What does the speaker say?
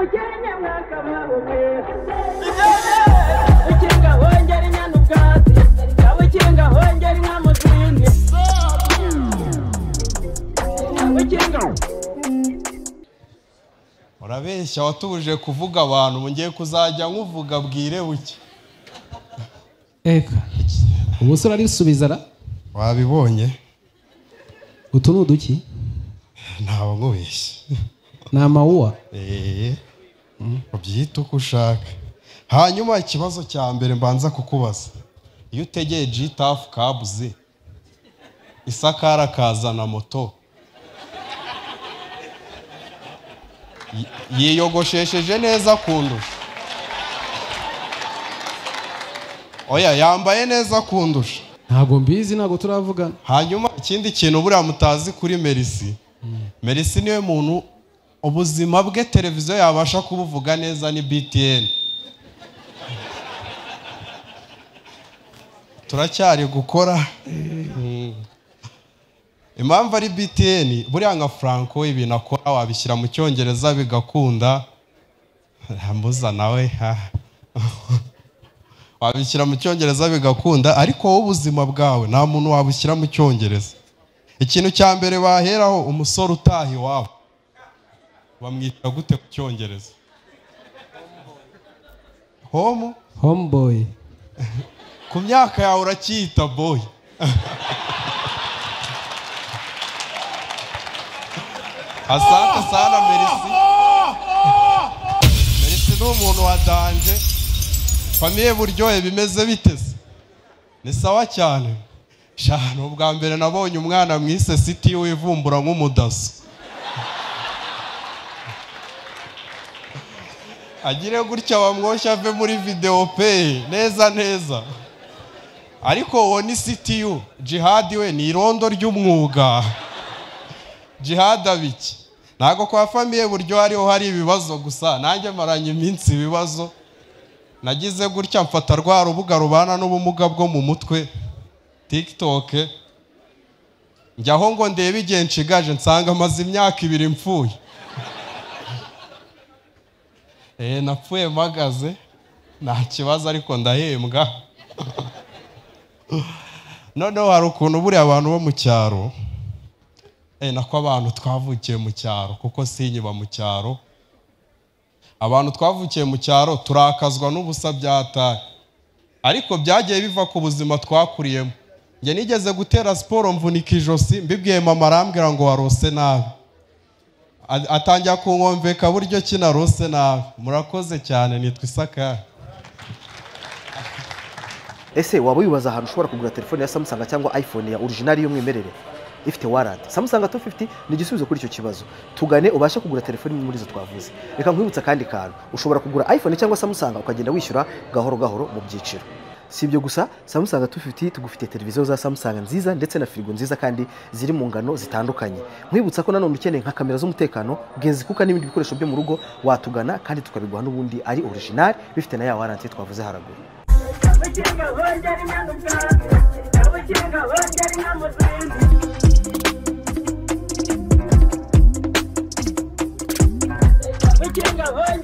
Nyabukenya mwakabawe Ukinga hongera inyanubwati Nyabukinga hongera inkamuzindi Nyabukinga Urabeshya watubuje kuvuga abantu ngiye kuzajya nkuvuga bwire buke Eka ubusore ari subizara wabibonye utu nuduki ntawo nkubeshye namauwa ubyita uko ushaka hanyuma ikibazo cya mbere mbanza kukubaza iyo utegeye G-Tough kabuze isakara kazana moto yiyogoshesheje neza kundusha oya yambaye neza kundusha ntago mbizi ntago turavugana hanyuma ikindi kintu buriya mutazi kuri Merisi Merisi niwe muntu ubuzima bwe televiziyo yabasha kubuvuga neza ni BTN turacyari gukora impamvu ari BTN buriya nka Franco ibintu akora wabishyira mu cyongereza bigakunda mbuza nawe wabishyira mu cyongereza bigakunda ariko wowe ubuzima bwawe nta muntu wabushyira mu cyongereza ikintu cya mbere baheraho umusore utaha iwabo bamwita gute ku cyongereza homeboy ku myaka yawe uracyita boy asante sana Merisi Merisi ni umuntu wa danje famiye buryohe bimeze biteze ni sawa cyane shano ubwa mbere nabonye umwana mwise City wivumbura nk'umudaso agire gutya bamwoshya ave muri video pe neza neza ariko uwo ni City Jihad we ni irondo ry'umwuga Jihad abiki ntago kwa famiye buryo hariho hari ibibazo gusa nanjye maranye iminsi ibibazo nagize gutya mfata rwa rubuga rubana n'ubumuga bwo mu mutwe TikTok njyaho ngo ndebe igihe nshigaje nsanga amaze imyaka 2 mpfuye napfuye magaze nta kibazo ariko ndahembwa noneho hari ukuntu buriya abantu bo mu cyaro nako abantu twavukiye mu cyaro kuko sinyiba mu cyaro abantu twavukiye mu cyaro turakazwa n'ubusa byataye ariko byagiye biva ku buzima twakuriyemo njye nigeze gutera siporo mvunika ijosi mbibwiye mama arambwira ngo warose nabi atangira kunkomveka buryo kinarose nabi murakoze cyane nitwa Isaka ese waba wibaza ahantu ushobora kugura telefone ya Samsung cyangwa iPhone ya original y'umwimerere ifite warranty Samsung 250 ni igisubizo kuri icyo kibazo tugane ubasha kugura telefone muri zo twavuze reka nkwibutsa kandi kantu ushobora kugura iPhone cyangwa Samsung ukagenda wishyura gahoro gahoro mu byiciro si ibyo gusa Samsung 250 tugufite televiziyo za Samsung nziza ndetse na firigo nziza kandi ziri mu ngano zitandukanye nkwibutsa ko nanone ukeneye nka kamera z'umutekano genzi kuka n'ibindi bikoresho byo mu rugo watugana kandi tukabiguha n'ubundi ari original bifite na ya warranty twavuze haraguru Ukinga hongera